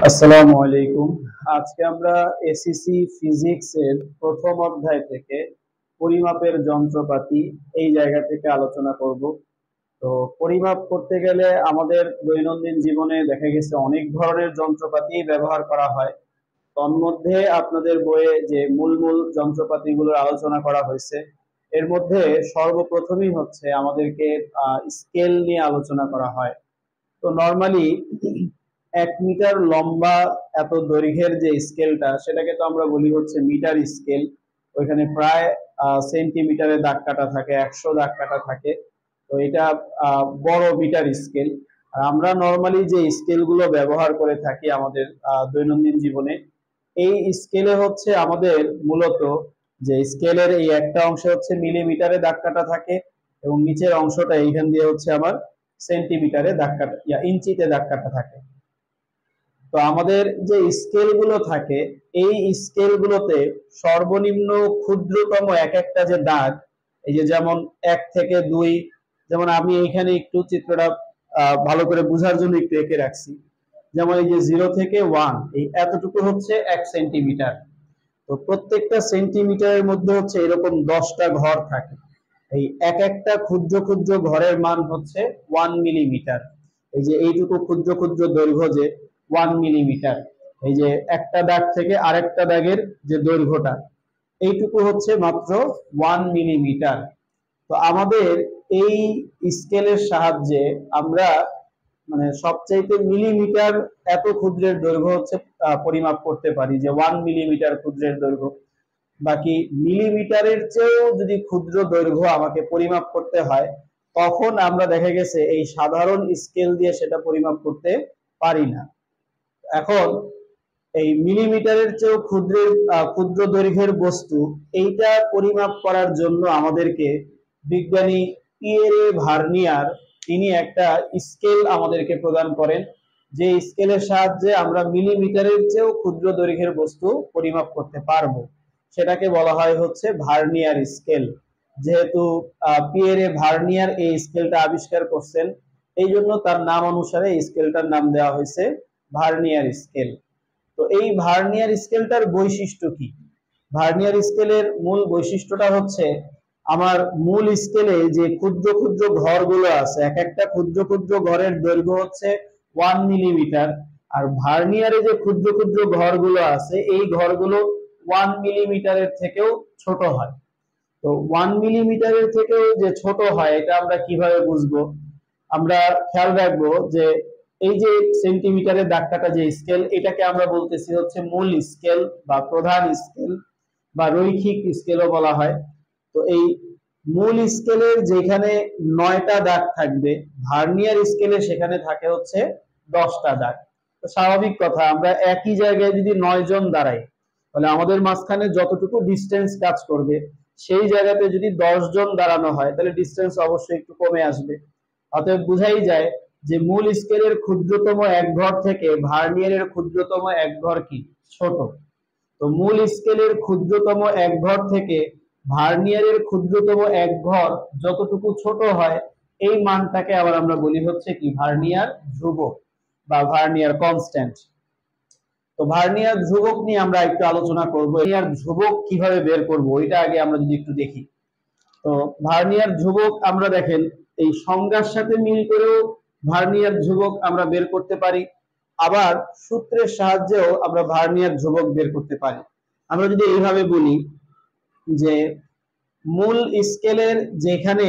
আসসালামু আলাইকুম। আজকে আমরা এসিসি ফিজিক্স এর প্রথম অধ্যায় থেকে পরিমাপের যন্ত্রপাতি এই জায়গা থেকে আলোচনা করব। তো পরিমাপ করতে গেলে আমাদের দৈনন্দিন জীবনে দেখা গেছে অনেক ধরনের যন্ত্রপাতি ব্যবহার করা হয়। তন্মধ্যে আপনাদের বইয়ে যে মূল মূল যন্ত্রপাতিগুলোর আলোচনা করা হয়েছে, এর মধ্যে সর্বপ্রথমই হচ্ছে আমাদেরকে স্কেল নিয়ে আলোচনা করা হয়। তো নর্মালি 1 মিটার লম্বা এত দৈর্ঘ্যের যে স্কেলটা, সেটাকে তো আমরা বলি হচ্ছে মিটার স্কেল। ওইখানে প্রায় সেন্টিমিটারে দাগ কাটা থাকে, 100 দাগ কাটা থাকে। তো এটা বড় মিটার স্কেল। আর আমরা নর্মালি যে স্কেলগুলো ব্যবহার করে থাকি আমাদের দৈনন্দিন জীবনে, এই স্কেলে হচ্ছে আমাদের মূলত যে স্কেলের এই একটা অংশে হচ্ছে মিলিমিটারে দাগ কাটা থাকে, এবং নিচের অংশটা এইখান দিয়ে হচ্ছে আমার সেন্টিমিটারে দাগ কাটা ইঞ্চিতে দাগ কাটা থাকে। তো আমাদের যে স্কেল গুলো থাকে, এই স্কেল গুলোতে সর্বনিম্ন ক্ষুদ্রতম এক একটা যে দাগ, এই যে যেমন 1 থেকে 2, যেমন আমি এখানে একটু চিত্রটা ভালো করে বোঝার জন্য একটু এঁকে রাখছি। যেমন এই যে 0 থেকে 1, এই এতটুকু হচ্ছে 1 সেন্টিমিটার। তো প্রত্যেকটা সেন্টিমিটারের মধ্যে হচ্ছে এরকম 10টা ঘর থাকে। এই এক একটা ক্ষুদ্র ক্ষুদ্র ঘরের মান হচ্ছে 1 মিলিমিটার। এই যে এইটুকু ক্ষুদ্র ক্ষুদ্র দৈর্ঘ্য যে 1 মিলিমিটার, এই যে একটা দাগ থেকে আরেকটা দাগের যে দৈর্ঘ্যটা, এইটুকু হচ্ছে মাত্র 1 মিলিমিটার। তো আমাদের এই স্কেলের সাহায্যে আমরা মানে সবচাইতে মিলিমিটার এত ক্ষুদ্রের দৈর্ঘ্য হচ্ছে পরিমাপ করতে পারি, যে 1 মিলিমিটার ক্ষুদ্রের দৈর্ঘ্য। বাকি মিলিমিটারের চেয়েও যদি ক্ষুদ্র দৈর্ঘ্য আমাকে পরিমাপ করতে হয়, তখন আমরা দেখা গেছে এই সাধারণ স্কেল দিয়ে সেটা পরিমাপ করতে পারি না। এখন এই মিলিমিটারের চেয়েও ক্ষুদ্র দৈর্ঘ্যের বস্তু, এইটা পরিমাপ করার জন্য আমাদেরকে বিজ্ঞানী পিয়েরে ভার্নিয়ার, তিনি একটা স্কেল আমাদেরকে প্রদান করেন, যে স্কেলের সাহায্যে আমরা মিলিমিটারের চেয়েও ক্ষুদ্র দৈর্ঘ্যের বস্তু পরিমাপ করতে পারবো। সেটাকে বলা হয় হচ্ছে ভার্নিয়ার স্কেল। যেহেতু পিয়েরে ভার্নিয়ার এই স্কেলটা আবিষ্কার করছেন, এই জন্য তার নাম অনুসারে এই স্কেলটার নাম দেওয়া হয়েছে ভার্নিয়ার স্কেল। তো এই ভার্নিয়ার স্কেলটার বৈশিষ্ট্য কি? ভার্নিয়ার স্কেলের মূল বৈশিষ্ট্যটা হচ্ছে, আমার মূল স্কেলে যে ক্ষুদ্র ক্ষুদ্র ঘরগুলো আছে, এক একটা ক্ষুদ্র ক্ষুদ্র ঘরের দৈর্ঘ্য হচ্ছে 1 মিলিমিটার। আর ভার্নিয়ারে যে ক্ষুদ্র ক্ষুদ্র ঘরগুলো আছে, এই ঘরগুলো 1 মিলিমিটারের থেকেও ছোট হয়। তো 1 মিলিমিটারের থেকেও যে ছোট হয়, এটা আমরা কিভাবে বুঝবো? আমরা খেয়াল রাখবো যে এই যে সেন্টিমিটারের দাগ কাটা যে স্কেল, এটাকে আমরা বলতেছি হচ্ছে মূল স্কেল বা প্রধান স্কেল বা রৈখিক স্কেলও বলা হয়। তো এই মূল স্কেলের যেখানে 9টা দাগ থাকবে, ভার্নিয়ার স্কেলে সেখানে থাকে হচ্ছে 10টা দাগ। তো স্বাভাবিক কথা, আমরা একই জায়গায় যদি 9 জন দাঁড়াই, তাহলে আমাদের মাঝখানে যতটুকু ডিস্টেন্স কাজ করবে, সেই জায়গাতে যদি 10 জন দাঁড়ানো হয়, তাহলে ডিস্টেন্স অবশ্যই একটু কমে আসবে। অতএব বোঝাই যায় যে মূল স্কেলের ক্ষুদ্রতম এক ঘর থেকে ভার্নিয়ারের ক্ষুদ্রতম এক ঘর কি ছোট। তো মূল স্কেলের ক্ষুদ্রতম এক ঘর থেকে ভার্নিয়ারের ক্ষুদ্রতম এক ঘর যতটুকু ছোট হয়, এই মানটাকে আবার আমরা বলি হচ্ছে কি ভার্নিয়ার ধ্রুবক বা ভার্নিয়ার কনস্ট্যান্ট। তো ভার্নিয়ার ধ্রুবক নিয়ে আমরা একটু আলোচনা করব। ভার্নিয়ার ধ্রুবক কিভাবে বের করব, এটা আগে আমরা যদি একটু দেখি। তো ভার্নিয়ার ধ্রুবক আমরা দেখেন এই সংজ্ঞার সাথে মিল করেও ভার্নিয়ার ধ্রুবক আমরা বের করতে পারি, আবার সূত্রের সাহায্যেও আমরা ভার্নিয়ার ধ্রুবক বের করতে পারি। আমরা যদি এইভাবে বলি যে মূল স্কেলের যেখানে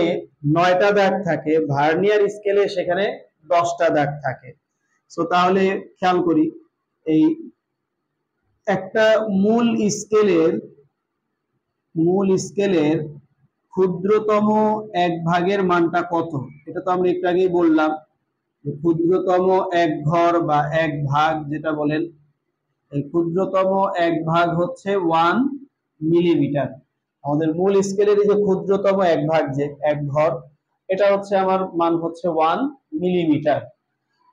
9টা দাগ থাকে, ভার্নিয়ার স্কেলে সেখানে 10টা দাগ থাকে। সো তাহলে খেয়াল করি, এই একটা মূল স্কেলের ক্ষুদ্রতম এক ভাগের মানটা কত, এটা তো আমরা একটু আগেই বললাম। ক্ষুদ্রতম এক ঘর বা এক ভাগ যেটা বলেন, এই ক্ষুদ্রতম এক ভাগ হচ্ছে 1 মিলিমিটার। আমাদের মূল স্কেলের যে ক্ষুদ্রতম এক ভাগ যে এক ঘর, এটা হচ্ছে আমার মান হচ্ছে 1 মিলিমিটার।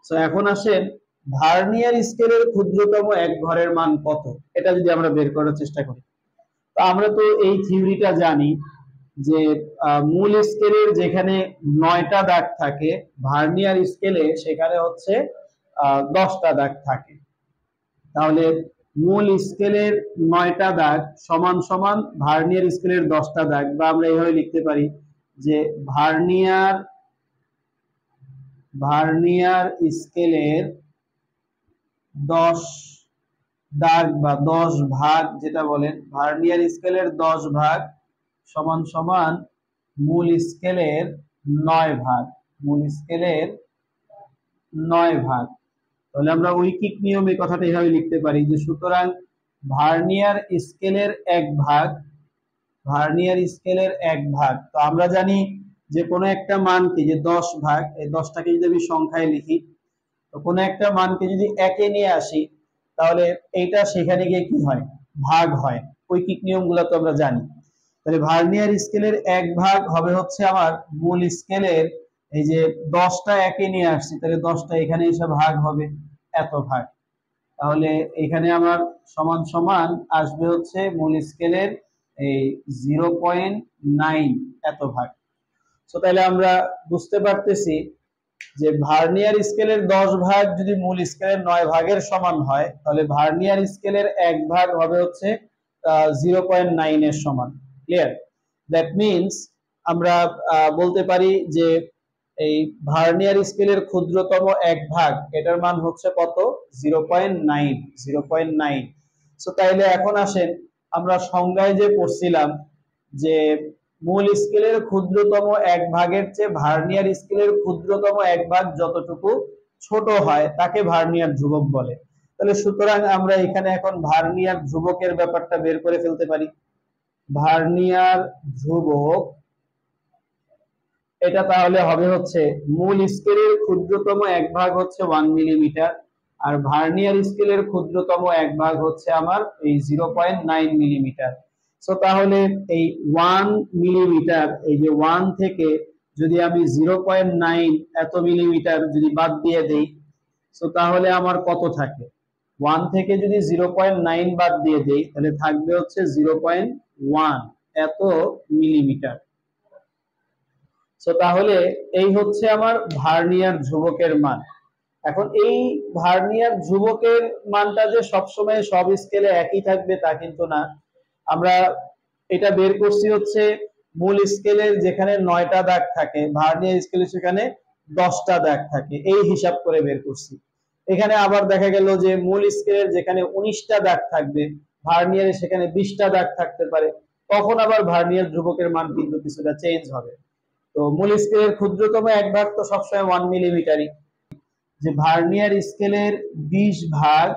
তো এখন আসেন ভার্নিয়ার স্কেলের ক্ষুদ্রতম এক ঘরের মান কত, এটা যদি আমরা বের করার চেষ্টা করি। তো আমরা তো এই থিওরিটা জানি যে মূল স্কেলের যেখানে 9টা দাগ থাকে, ভার্নিয়ার স্কেলে সেখানে হচ্ছে 10টা দাগ থাকে। তাহলে মূল স্কেলের 9টা দাগ সমান সমান ভার্নিয়ার স্কেলের 10টা দাগ, বা আমরা এইভাবে লিখতে পারি যে ভার্নিয়ার স্কেলের 10 দাগ বা 10 ভাগ, যেটা বলেন ভার্নিয়ার স্কেলের 10 ভাগ সমান সমান মূল স্কেলের 9 ভাগ, মূল স্কেলের 9 ভাগ। তাহলে আমরা ঐকিক নিয়মে কথাটা এইভাবে লিখতে পারি যে সুতরাং ভার্নিয়ার স্কেলের 1 ভাগ, ভার্নিয়ার স্কেলের 1 ভাগ, তো আমরা জানি যে কোনো একটা মানকে যে 10 ভাগ, এই 10টাকে যদি আমি সংখ্যায় লিখি, তো কোনো একটা মানকে যদি একে নিয়ে আসি তাহলে এইটা সেখানে গিয়ে কি হয়, ভাগ হয়। ঐকিক নিয়মগুলো তো আমরা জানি। তাহলে ভার্নিয়ার স্কেলের 1 ভাগ হবে হচ্ছে আমার মূল স্কেলের, এই যে 10টা একে নিয়ে আসছি তাহলে 10টা এখানে এসে ভাগ হবে এত ভাগ। তাহলে এখানে আমার সমান সমান আসবে হচ্ছে মূল স্কেলের এই 0.9 এত ভাগ। তো তাহলে আমরা বুঝতে পারতেছি যে ভার্নিয়ার স্কেলের 10 ভাগ যদি মূল স্কেলের 9 ভাগের সমান হয়, তাহলে ভার্নিয়ার স্কেলের 1 ভাগ হবে হচ্ছে 0.9 এর সমান। ক্লিয়ার? দ্যাট মিনস আমরা বলতে পারি যে এই ভার্নিয়ার স্কেলের ক্ষুদ্রতম 1 ভাগ, এটার মান হচ্ছে কত, 0.9, 0.9। সো তাইলে এখন আসেন আমরা সংজ্ঞায় যে পড়ছিলাম যে মূল স্কেলের ক্ষুদ্রতম 1 ভাগের চেয়ে ভার্নিয়ার স্কেলের ক্ষুদ্রতম 1 ভাগ যতটুকু ছোট হয় তাকে ভার্নিয়ার ধ্রুবক বলে। তাহলে সুতরাং আমরা এখানে এখন ভার্নিয়ার ধ্রুবকের ব্যাপারটা বের করে ফেলতে পারি। ভার্নিয়ার ধ্রুবক এটা তাহলে হবে হচ্ছে মূল স্কেলের ক্ষুদ্রতম 1 ভাগ হচ্ছে 1 মিলিমিটার, আর ভার্নিয়ার স্কেলের ক্ষুদ্রতম 1 ভাগ হচ্ছে আমার এই 0.9 মিলিমিটার। সো তাহলে এই 1 মিলিমিটার, এই যে 1 থেকে যদি আমি 0.9 এত মিলিমিটার যদি বাদ দিয়ে দেই, সো তাহলে আমার কত থাকে, 1 থেকে যদি 0.9 বাদ দিয়ে দেই তাহলে থাকবে হচ্ছে 0.1 এত মিলিমিটার। সো তাহলে এই হচ্ছে আমার ভার্নিয়ার ধ্রুবকের মান। এখন এই ভার্নিয়ার ধ্রুবকের মানটা যে সবসময় সব স্কেলে একই থাকবে তা কিন্তু না। আমরা এটা বের করছি হচ্ছে মূল স্কেলের যেখানে 9টা দাগ থাকে, ভার্নিয়ার স্কেলে সেখানে 10টা দাগ থাকে, এই হিসাব করে বের করছি। এখানে আবার দেখা গেল যে মূল স্কেলের যেখানে 19টা দাগ থাকবে, ভার্নিয়ারে সেখানে 20টা দাগ থাকতে পারে, তখন আবার ভার্নিয়ার ধ্রুবকের মান কিন্তু কিছুটা চেঞ্জ হবে। তো মূল স্কেলের ক্ষুদ্রতম 1 ভাগ তো সবসময় 1 মিলিমিটারই, যে ভার্নিয়ার স্কেলের 20 ভাগ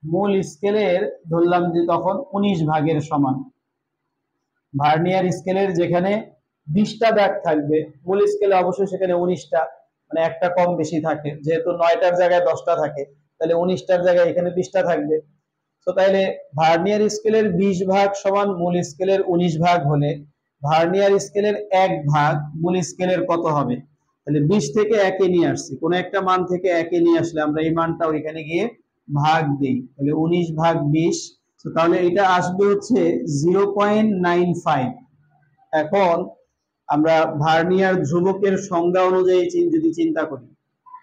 মূল স্কেলের ধরলাম যে তখন 19 ভাগের সমান। ভার্নিয়ার স্কেলের যেখানে 20টা দাগ থাকবে, মূল স্কেলে অবশ্যই সেখানে 19টা, মানে একটা কম বেশি থাকে, যেহেতু 9টার জায়গায় 10টা থাকে তাহলে 19টার জায়গায় এখানে 20টা থাকবে। তো তাইলে ভার্নিয়ার স্কেলের 20 ভাগ সমান মূল স্কেলের 19 ভাগ হলে ভার্নিয়ার স্কেলের 1 ভাগ মূল স্কেলের কত হবে, তাহলে 20 থেকে 1 এ নিয়ে আসছি, কোন একটা মান থেকে 1 এ নিয়ে আসলে আমরা এই মানটা ওইখানে গিয়ে ভাগ দিই, তাহলে 19 ভাগ 20, তো তাহলে এটা আসবে হচ্ছে 0.95। এখন আমরা ভার্নিয়ার ধ্রুবকের সংজ্ঞা অনুযায়ী যদি চিন্তা করি,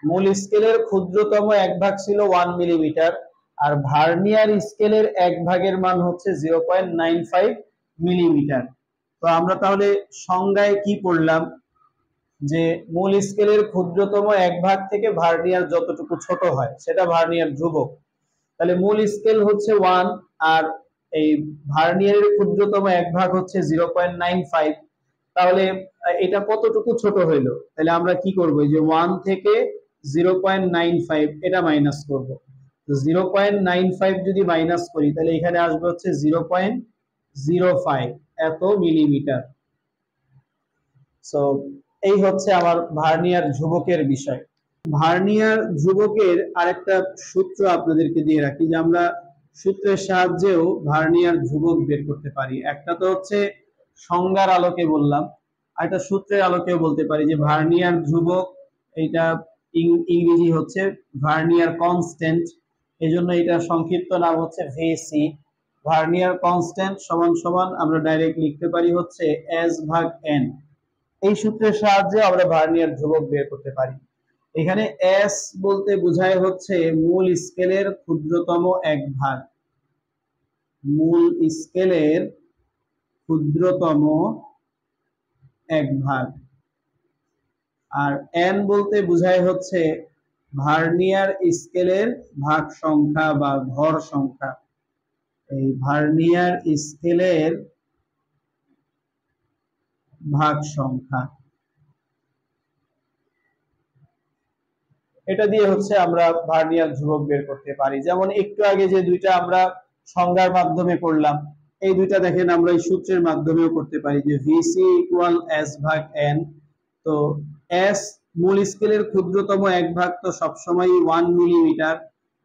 মূল স্কেলের ক্ষুদ্রতম 1 ভাগ ছিল 1 মিলিমিটার, আর ভার্নিয়ার স্কেলের 1 ভাগের মান হচ্ছে 0.95 মিলিমিটার। তো আমরা তাহলে সংজ্ঞায় কি পড়লাম, যে মূল স্কেলের ক্ষুদ্রতম 1 ভাগ থেকে ভার্নিয়ার যতটুকু ছোট হয় সেটা ভার্নিয়ার ধ্রুবক। তাহলে মূল স্কেল হচ্ছে 1 আর এই ভার্নিয়ারের ক্ষুদ্রতম 1 ভাগ হচ্ছে 0.95, তাহলে এটা কতটুকু ছোট হইলো, তাহলে আমরা কি করব, এই যে 1 থেকে 0.95 এটা মাইনাস করব। তো 0.95 যদি মাইনাস করি তাহলে এখানে আসবে হচ্ছে 0.05 এত মিলিমিটার। সো এই হচ্ছে আমার ভার্নিয়ার ধ্রুবকের বিষয়। ভার্নিয়ার ধ্রুবকের আরেকটা সূত্র আপনাদেরকে দিয়ে রাখি, যে আমরা সূত্রের সাহায্যেও ভার্নিয়ার ধ্রুবক বের করতে পারি। একটা তো হচ্ছে সংজ্ঞার আলোকে বললাম, আর একটা সূত্রের আলোকেও বলতে পারি যে ভার্নিয়ার ধ্রুবক, এটা ইংরেজি হচ্ছে ভার্নিয়ার কনস্ট্যান্ট, এজন্য এটা সংক্ষিপ্ত নাম হচ্ছে ভিসি। ভার্নিয়ার কনস্ট্যান্ট সমান সমান আমরা ডাইরেক্ট লিখতে পারি হচ্ছে এস ভাগ এন। এই সূত্রের সাহায্যে আমরা ভার্নিয়ার ধ্রুবক বের করতে পারি। এখানে এস বলতে বোঝায় হচ্ছে মূল স্কেলের ক্ষুদ্রতম এক ভাগ, মূল স্কেলের ক্ষুদ্রতম এক ভাগ। আর এন বলতে বোঝায় হচ্ছে ভার্নিয়ার স্কেলের ভাগ সংখ্যা বা ঘর সংখ্যা। এই ভার্নিয়ার স্কেলের ভাগ সংখ্যা, এটা দিয়ে হচ্ছে আমরা ভার্নিয়ার ধ্রুবক বের করতে পারি। যেমন একটু আগে যে দুইটা আমরা সংজ্ঞার মাধ্যমে করলাম, এই দুইটা দেখেন আমরা এই সূত্রের মাধ্যমেও করতে পারি যে ভিসি ইকুয়াল এস ভাগ এন। তো এস মূল স্কেলের ক্ষুদ্রতম এক ভাগ তো সবসময় 1 মিলিমিটার,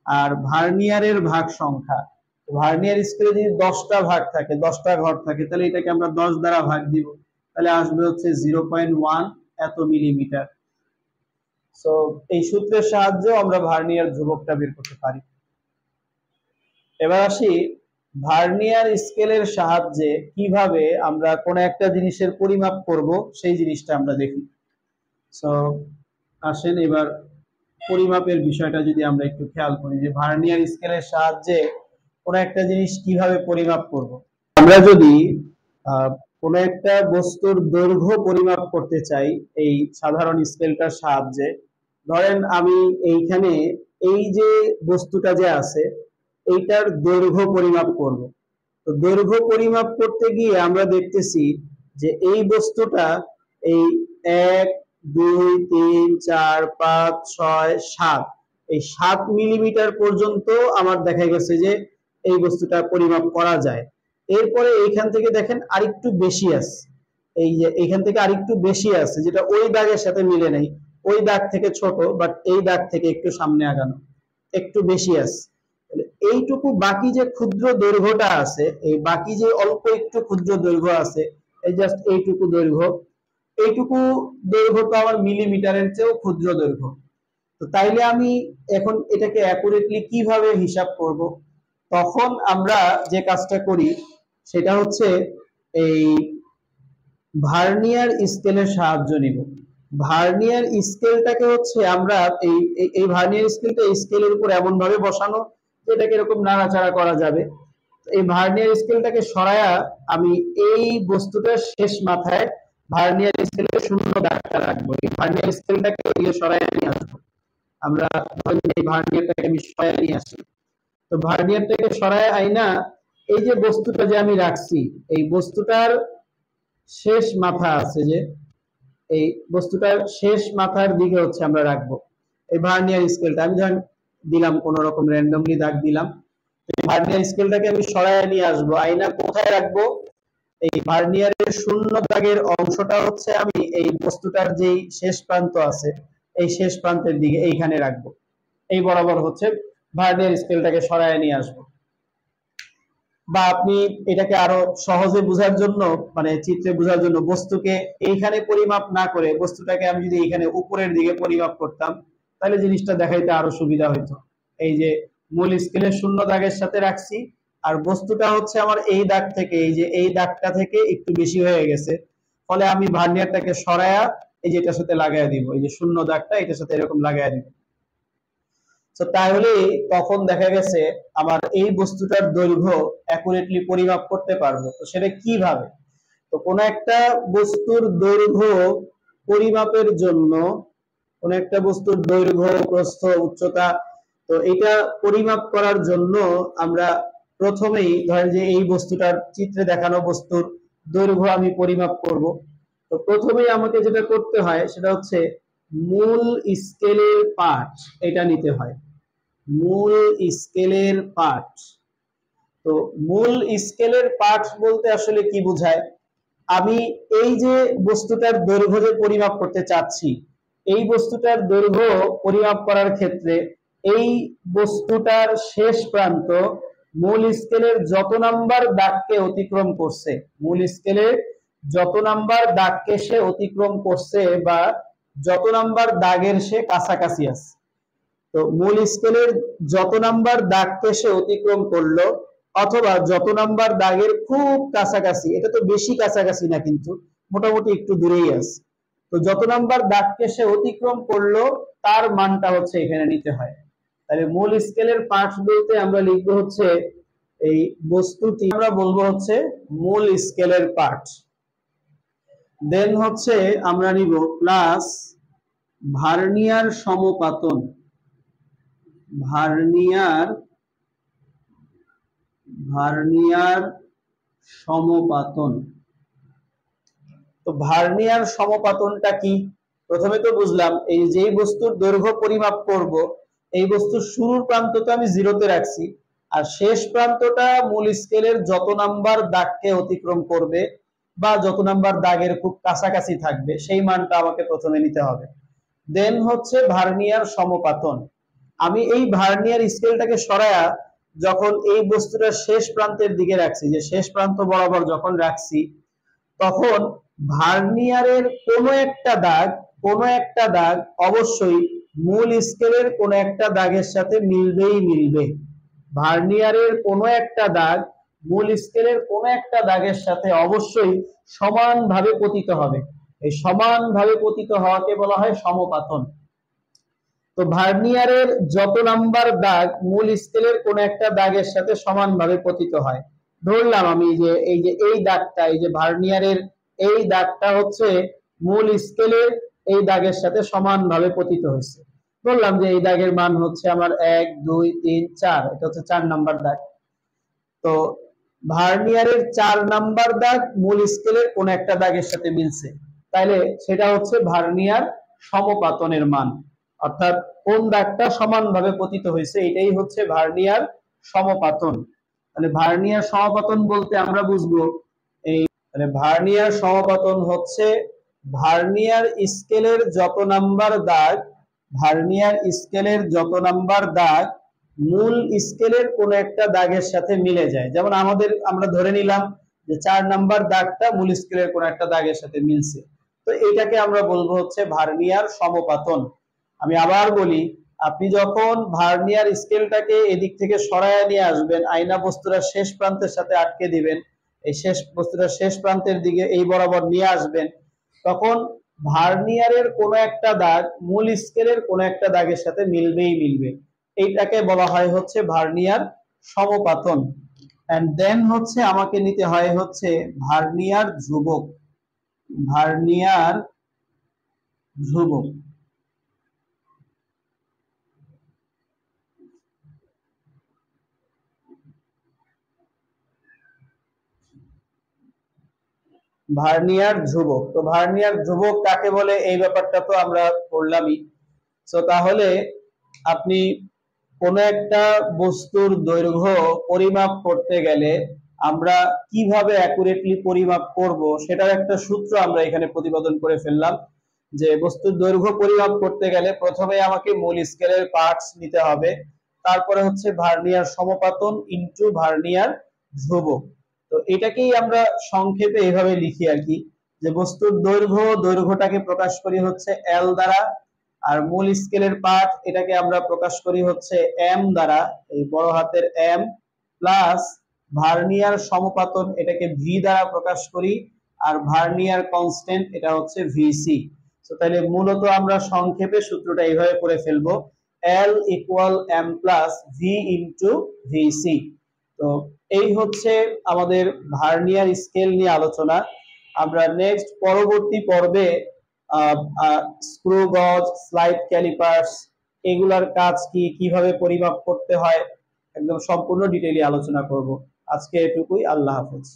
আর ভার্নিয়ারের ভাগ সংখ্যা, ভার্নিয়ার স্কেলে যদি 10টা ভাগ থাকে, 10টা ঘর থাকে, তাহলে এটাকে আমরা 10 দ্বারা ভাগ দিব, তাহলে আসবে হচ্ছে 0.1 এত মিলিমিটার। সো এই সূত্রের সাহায্যে আমরা ভার্নিয়ার ধ্রুবকটা বের করতে পারি। এবার আসি ভার্নিয়ার স্কেলের সাহায্যে কিভাবে আমরা কোন একটা জিনিসের পরিমাপ করব সেই জিনিসটা আমরা দেখি। সো আসেন এবার পরিমাপের বিষয়টা যদি আমরা একটু খেয়াল করি যে ভার্নিয়ার স্কেলের সাহায্যে কোন একটা জিনিস কিভাবে পরিমাপ করব। আমরা যদি কোন একটা বস্তুর দৈর্ঘ্য পরিমাপ করতে চাই এই সাধারণ স্কেলটার সাহায্যে, ধরেন আমি এইখানে এই যে বস্তুটা যে আছে এইটার দৈর্ঘ্য পরিমাপ করব। তো দৈর্ঘ্য পরিমাপ করতে গিয়ে আমরা দেখতেছি যে এই বস্তুটা এই 1 2 3 4 5 6 7 এই 7 মিলিমিটার পর্যন্ত আমার দেখা গেছে যে এই বস্তুটা পরিমাপ করা যায়। এরপরে এইখান থেকে দেখেন আরেকটু বেশি আছে, এই যে এইখান থেকে আরেকটু বেশি আছে যেটা ওই দাগের সাথে মিলে নাই, ওই দাগ থেকে ছোট বাট এই দাগ থেকে একটু সামনে আগানো, একটু বেশি আছে। এইটুকু বাকি যে ক্ষুদ্র দৈর্ঘ্যটা আছে, এই বাকি যে অল্প একটু ক্ষুদ্র দৈর্ঘ্য আছে, এই জাস্ট এইটুকু দৈর্ঘ্য, এইটুকু দৈর্ঘ্য তো আমার মিলিমিটারের চেয়েও ক্ষুদ্র দৈর্ঘ্য। তো তাইলে আমি এখন এটাকে অ্যাকুরেটলি কিভাবে হিসাব করব? তখন আমরা যে কাজটা করি সেটা হচ্ছে এই ভার্নিয়ার স্কেলের সাহায্য নিব। ভার্নিয়ার স্কেলটাকে হচ্ছে আমরা এই ভার্নিয়ার স্কেলটা স্কেলের উপর এমন ভাবে বসানো যে এটাকে এরকম নাড়াচাড়া করা যাবে। এই ভার্নিয়ার স্কেলটাকে সরায়া আমি এই বস্তুটার শেষ মাথায় ভার্নিয়ার স্কেলের শূন্য দাগটা রাখবো। এই ভার্নিয়ার স্কেলটাকে সরায়া নিয়ে আসবো আমরা, এই ভার্নিয়ারটাকে আমি সরায়া নিয়ে আসি। তো ভার্নিয়ারটাকে সরায় আইনা এই যে বস্তুটা যে আমি রাখছি, এই বস্তুটার শেষ মাথা আছে যে এই বস্তুটার শেষ মাথার দিকে হচ্ছে আমরা রাখবো এই ভার্নিয়ার স্কেলটা। আমি ধরেন দিলাম কোন রকম র্যান্ডমলি দাগ দিলাম, এই ভার্নিয়ার স্কেলটাকে আমি সরায় নিয়ে আসবো, আইনা কোথায় রাখবো? এই ভার্নিয়ারের শূন্য দাগের অংশটা হচ্ছে আমি এই বস্তুটার যেই শেষ প্রান্ত আছে এই শেষ প্রান্তের দিকে এইখানে রাখবো, এই বরাবর হচ্ছে ভার্নিয়ার স্কেলটাকে সরায় নিয়ে আসবো। বা আপনি এটাকে আরো সহজে বোঝার জন্য, মানে চিত্রে বোঝার জন্য, বস্তুকে এইখানে পরিমাপ না করে বস্তুটাকে আমি যদি এইখানে উপরের দিকে পরিমাপ করতাম তাহলে জিনিসটা দেখাইতে আরো সুবিধা হইতো। এই যে মূল স্কেলের শূন্য দাগের সাথে রাখছি, আর বস্তুটা হচ্ছে আমার এই দাগ থেকে, এই যে এই দাগটা থেকে একটু বেশি হয়ে গেছে, ফলে আমি ভার্নিয়ারটাকে সরায়া এই যে এটার সাথে লাগাই দিব, এই যে শূন্য দাগটা এটার সাথে এরকম লাগাই দিব। তো তাহলে তখন দেখা গেছে আমার এই বস্তুটার দৈর্ঘ্য অ্যাকুরেটলি পরিমাপ করতে পারবো। তো সেটা কিভাবে? তো কোন একটা বস্তুর দৈর্ঘ্য পরিমাপের জন্য, কোন একটা বস্তুর দৈর্ঘ্য প্রস্থ উচ্চতা, তো এটা পরিমাপ করার জন্য আমরা প্রথমেই ধরেন যে এই বস্তুটার চিত্রে দেখানো বস্তুর দৈর্ঘ্য আমি পরিমাপ করব। তো প্রথমেই আমাকে যেটা করতে হয় সেটা হচ্ছে মূল স্কেলের পার্ট এটা নিতে হয়, মূল স্কেলের পার্ট। তো মূল স্কেলের পার্ট বলতে আসলে কি বোঝায়? আমি এই যে বস্তুটার দৈর্ঘ্য যে পরিমাপ করতে চাচ্ছি, এই বস্তুটার দৈর্ঘ্য পরিমাপ করার ক্ষেত্রে এই বস্তুটার শেষ প্রান্ত মূল স্কেলের যত নাম্বার দাগকে অতিক্রম করছে, মূল স্কেলের যত নাম্বার দাগকে সে অতিক্রম করছে বা যত নাম্বার দাগের সে কাছাকাছি আছে, তো মূল স্কেলের যত নাম্বার দাগকে সে অতিক্রম করলো অথবা যত নাম্বার দাগের খুব কাছাকাছি, এটা তো বেশি কাছাকাছি না কিন্তু মোটামুটি একটু দূরেই আছে, তো যত নাম্বার দাগকে সে অতিক্রম করলো তার মানটা হচ্ছে এখানে নিতে হয়। তাহলে মূল স্কেলের পার্টস বলতে আমরা লিখবো হচ্ছে এই বস্তুটি, আমরা বলবো হচ্ছে মূল স্কেলের পার্ট। দেন হচ্ছে আমরা নিব প্লাস ভার্নিয়ার সমপাতন, ভার্নিয়ার সমপাতন। তো ভার্নিয়ার সমপাতনটা কি? প্রথমে তো বুঝলাম এই যে বস্তুর দৈর্ঘ্য পরিমাপ করব, এই বস্তুর শুরুর প্রান্ত তো আমি জিরোতে রাখছি, আর শেষ প্রান্তটা মূল স্কেলের যত নাম্বার দাগকে অতিক্রম করবে বা যত নাম্বার দাগের খুব কাছাকাছি থাকবে সেই মানটা আমাকে প্রথমে নিতে হবে। দেন হচ্ছে ভার্নিয়ার সমপাতন। আমি এই ভার্নিয়ার স্কেলটাকে সরায়া যখন এই বস্তুটার শেষ প্রান্তের দিকে রাখছি, যে শেষ প্রান্ত বরাবর যখন রাখছি, তখন ভার্নিয়ারের কোনো একটা দাগ অবশ্যই মূল স্কেলের কোনো একটা দাগের সাথে মিলবে। ভার্নিয়ারের কোনো একটা দাগ মূল স্কেলের কোনো একটা দাগের সাথে অবশ্যই সমানভাবে পতিত হবে। এই সমানভাবে পতিত হওয়াকে বলা হয় সমপাতন। তো ভার্নিয়ারের যত নাম্বার দাগ মূল স্কেলের কোন একটা দাগের সাথে সমানভাবে পতিত হয়, ধরলাম আমি যে এই দাগটা, এই যে ভার্নিয়ারের এই দাগটা হচ্ছে মূল স্কেলের এই দাগের সাথে সমানভাবে পতিত হয়েছে। বললাম যে এই দাগের মান হচ্ছে আমার 1 2 3 4, এটা হচ্ছে 4 নাম্বার দাগ। তো ভার্নিয়ারের 4 নাম্বার দাগ মূল স্কেলের কোন একটা দাগের সাথে মিলছে, তাইলে সেটা হচ্ছে ভার্নিয়ার সমপাতনের মান, অর্থাৎ কোন দাগটা সমানভাবে পতিত হয়েছে এটাই হচ্ছে ভার্নিয়ার সমপাতন। তাহলে ভার্নিয়ার সমপাতন বলতে আমরা বুঝবো এই, মানে ভার্নিয়ার সমপাতন হচ্ছে ভার্নিয়ার স্কেলের যত নাম্বার দাগ মূল স্কেলের কোন একটা দাগের সাথে মিলে যায়। যেমন আমরা ধরে নিলাম যে 4 নাম্বার দাগটা মূল স্কেলের কোন একটা দাগের সাথে মিলছে, তো এটাকে আমরা বলবো হচ্ছে ভার্নিয়ার সমপাতন। আমি আবার বলি, আপনি যখন ভার্নিয়ার স্কেলটাকে এদিক থেকে সরায় নিয়ে আসবেন, আয়না বস্তুটা শেষ প্রান্তের সাথে আটকে দিবেন, এই বস্তুটা শেষ প্রান্তের দিকে এই বরাবর নিয়ে আসবেন, তখন ভার্নিয়ারের কোনো একটা দাগ মূল স্কেলের কোনো একটা দাগের সাথে মিলবে। এইটাকে বলা হয় হচ্ছে ভার্নিয়ার সমপাতন। এন্ড দেন হচ্ছে আমাকে নিতে হয় হচ্ছে ভার্নিয়ার ধ্রুবক। ভার্নিয়ার ধ্রুবক। তো ভার্নিয়ার ধ্রুবক কাকে বলে এই ব্যাপারটা তো আমরা পড়লামই। তো তাহলে আপনি কোন একটা বস্তুর দৈর্ঘ্য পরিমাপ করতে গেলে আমরা কিভাবে অ্যাকুরেটলি পরিমাপ করব সেটার একটা সূত্র আমরা এখানে প্রতিপাদন করে ফেললাম। যে বস্তুর দৈর্ঘ্য পরিমাপ করতে গেলে প্রথমে আমাকে মূল স্কেলের পার্টস নিতে হবে, তারপরে হচ্ছে ভার্নিয়ার সমপাতন ইনটু ভার্নিয়ার ধ্রুবক। তো এটাকেই আমরা সংক্ষেপে এইভাবে লিখি আর কি, যে বস্তুর দৈর্ঘ্যটাকে প্রকাশ করি হচ্ছে এল দ্বারা, আর মূল স্কেলের পার্ট এটাকে আমরা প্রকাশ করি হচ্ছে এম দ্বারা, এই বড় হাতের এম, প্লাস ভার্নিয়ার সমপাতন এটাকে ভি দ্বারা প্রকাশ করি, আর ভার্নিয়ার কনস্ট্যান্ট এটা হচ্ছে ভিসি। তো তাহলে মূলত আমরা সংক্ষেপে সূত্রটা এইভাবে করে ফেলবো, L equal M plus V into VC. তো এই হচ্ছে আমাদের ভার্নিয়ার স্কেল নিয়ে আলোচনা। আমরা নেক্সট পরবর্তী পর্বে স্ক্রু গজ, স্লাইড ক্যালিপার্স এগুলার কাজ কি, কিভাবে পরিমাপ করতে হয়, একদম সম্পূর্ণ ডিটেইলি আলোচনা করব। আজকে এটুকুই, আল্লাহ হাফেজ।